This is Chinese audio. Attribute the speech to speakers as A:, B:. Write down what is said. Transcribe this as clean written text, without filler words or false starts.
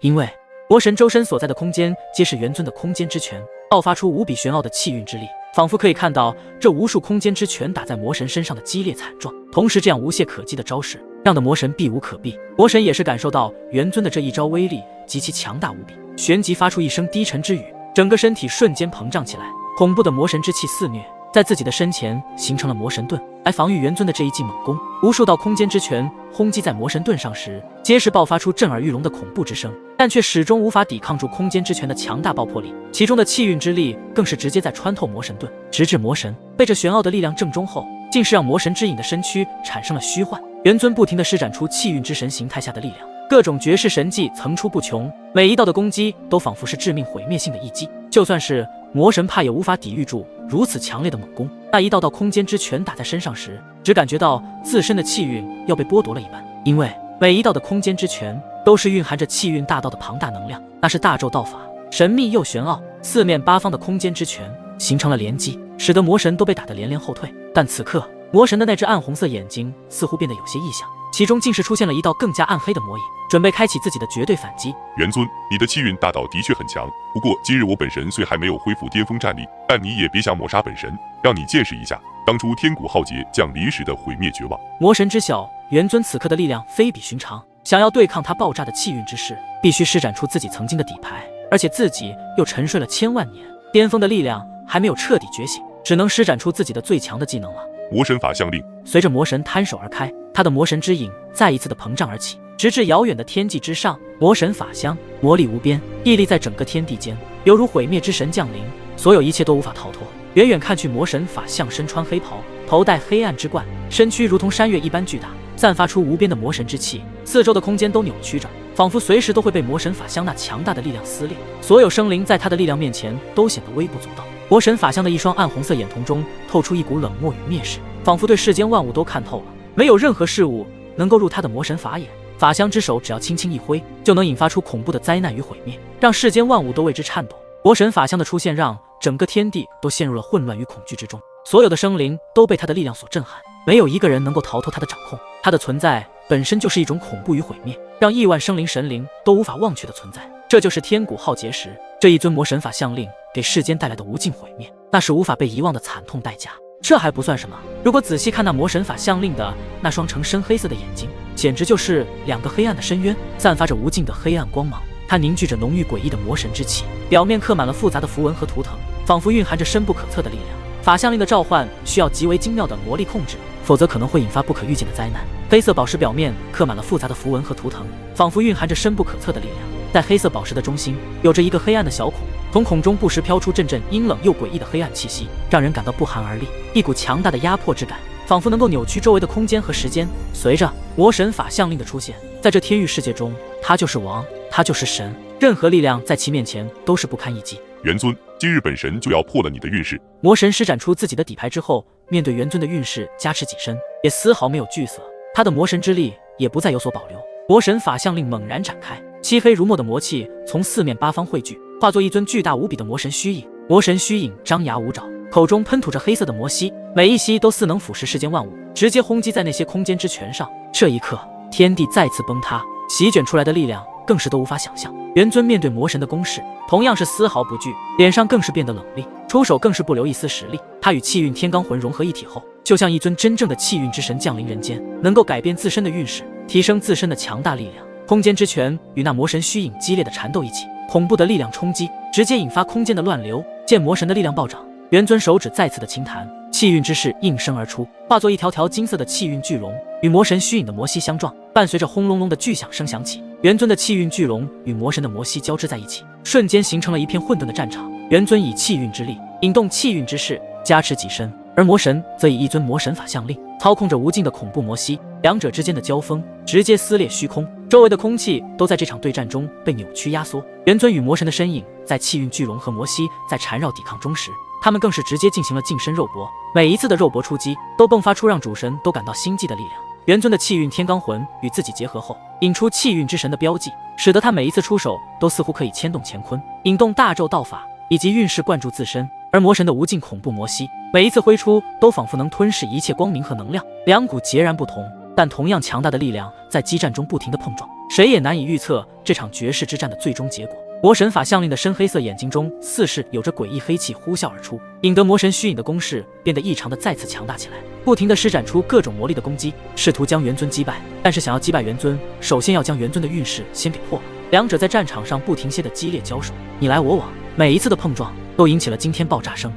A: 因为魔神周身所在的空间皆是元尊的空间之拳，爆发出无比玄奥的气运之力，仿佛可以看到这无数空间之拳打在魔神身上的激烈惨状。同时，这样无懈可击的招式让得魔神避无可避。魔神也是感受到元尊的这一招威力极其强大无比，旋即发出一声低沉之语，整个身体瞬间膨胀起来，恐怖的魔神之气肆虐，在自己的身前形成了魔神盾，来防御元尊的这一记猛攻。无数道空间之拳轰击在魔神盾上时，皆是爆发出震耳欲聋的恐怖之声，但却始终无法抵抗住空间之拳的强大爆破力，其中的气运之力更是直接在穿透魔神盾，直至魔神被这玄奥的力量正中后，竟是让魔神之影的身躯产生了虚幻。元尊不停地施展出气运之神形态下的力量，各种绝世神技层出不穷，每一道的攻击都仿佛是致命毁灭性的一击，就算是魔神怕也无法抵御住如此强烈的猛攻。那一道道空间之拳打在身上时，只感觉到自身的气运要被剥夺了一半，因为每一道的空间之拳都是蕴含着气运大道的庞大能量，那是大咒道法，神秘又玄奥。四面八方的空间之拳形成了连击，使得魔神都被打得连连后退。但此刻魔神的那只暗红色眼睛似乎变得有些异象，其中竟是出现了一道更加暗黑的魔影，准备开启自己的绝对反击。
B: 元尊，你的气运大道的确很强，不过今日我本神虽还没有恢复巅峰战力，但你也别想抹杀本神，让你见识一下当初天古浩劫降临时的毁灭绝望。
A: 魔神知晓元尊此刻的力量非比寻常，想要对抗他爆炸的气运之势，必须施展出自己曾经的底牌，而且自己又沉睡了千万年，巅峰的力量还没有彻底觉醒，只能施展出自己的最强的技能了。
B: 魔神法相令，
A: 随着魔神摊手而开，他的魔神之影再一次的膨胀而起，直至遥远的天际之上。魔神法相，魔力无边，屹立在整个天地间，犹如毁灭之神降临，所有一切都无法逃脱。远远看去，魔神法相身穿黑袍，头戴黑暗之冠，身躯如同山岳一般巨大，散发出无边的魔神之气，四周的空间都扭曲着，仿佛随时都会被魔神法相那强大的力量撕裂。所有生灵在他的力量面前都显得微不足道。魔神法相的一双暗红色眼瞳中透出一股冷漠与蔑视，仿佛对世间万物都看透了，没有任何事物能够入他的魔神法眼。法相之手只要轻轻一挥，就能引发出恐怖的灾难与毁灭，让世间万物都为之颤抖。魔神法相的出现让整个天地都陷入了混乱与恐惧之中，所有的生灵都被他的力量所震撼，没有一个人能够逃脱他的掌控。他的存在本身就是一种恐怖与毁灭，让亿万生灵神灵都无法忘却的存在。这就是天古浩劫时这一尊魔神法相令给世间带来的无尽毁灭，那是无法被遗忘的惨痛代价。这还不算什么，如果仔细看那魔神法相令的那双呈深黑色的眼睛，简直就是两个黑暗的深渊，散发着无尽的黑暗光芒。它凝聚着浓郁诡异的魔神之气，表面刻满了复杂的符文和图腾，仿佛蕴含着深不可测的力量。法相令的召唤需要极为精妙的魔力控制，否则可能会引发不可预见的灾难。黑色宝石表面刻满了复杂的符文和图腾，仿佛蕴含着深不可测的力量。在黑色宝石的中心有着一个黑暗的小孔，从孔中不时飘出阵阵阴冷又诡异的黑暗气息，让人感到不寒而栗。一股强大的压迫之感仿佛能够扭曲周围的空间和时间。随着魔神法相令的出现，在这天域世界中，他就是王，他就是神，任何力量在其面前都是不堪一击。
B: 元尊，今日本神就要破了你的运势。
A: 魔神施展出自己的底牌之后，面对元尊的运势加持己身，也丝毫没有惧色，他的魔神之力也不再有所保留。魔神法相令猛然展开，漆黑如墨的魔气从四面八方汇聚，化作一尊巨大无比的魔神虚影。魔神虚影张牙舞爪，口中喷吐着黑色的魔息，每一息都似能腐蚀世间万物，直接轰击在那些空间之拳上。这一刻，天地再次崩塌，席卷出来的力量更是都无法想象。元尊面对魔神的攻势，同样是丝毫不惧，脸上更是变得冷厉，出手更是不留一丝实力。他与气运天罡魂融合一体后，就像一尊真正的气运之神降临人间，能够改变自身的运势，提升自身的强大力量。空间之拳与那魔神虚影激烈的缠斗一起，恐怖的力量冲击直接引发空间的乱流。见魔神的力量暴涨，元尊手指再次的轻弹，气运之势应声而出，化作一条条金色的气运巨龙，与魔神虚影的魔息相撞，伴随着轰隆隆的巨响声响起。元尊的气运巨龙与魔神的魔息交织在一起，瞬间形成了一片混沌的战场。元尊以气运之力引动气运之势，加持己身，而魔神则以一尊魔神法相令操控着无尽的恐怖魔息，两者之间的交锋直接撕裂虚空，周围的空气都在这场对战中被扭曲压缩。元尊与魔神的身影在气运巨龙和魔息在缠绕抵抗中时，他们更是直接进行了近身肉搏，每一次的肉搏出击都迸发出让主神都感到心悸的力量。元尊的气运天罡魂与自己结合后，引出气运之神的标记，使得他每一次出手都似乎可以牵动乾坤，引动大咒道法以及运势灌注自身。而魔神的无尽恐怖魔息，每一次挥出都仿佛能吞噬一切光明和能量，两股截然不同但同样强大的力量在激战中不停地碰撞，谁也难以预测这场绝世之战的最终结果。魔神法相令的深黑色眼睛中似是有着诡异黑气呼啸而出，引得魔神虚影的攻势变得异常的再次强大起来，不停地施展出各种魔力的攻击，试图将元尊击败。但是想要击败元尊，首先要将元尊的运势先给破了。两者在战场上不停歇的激烈交手，你来我往，每一次的碰撞都引起了惊天爆炸声。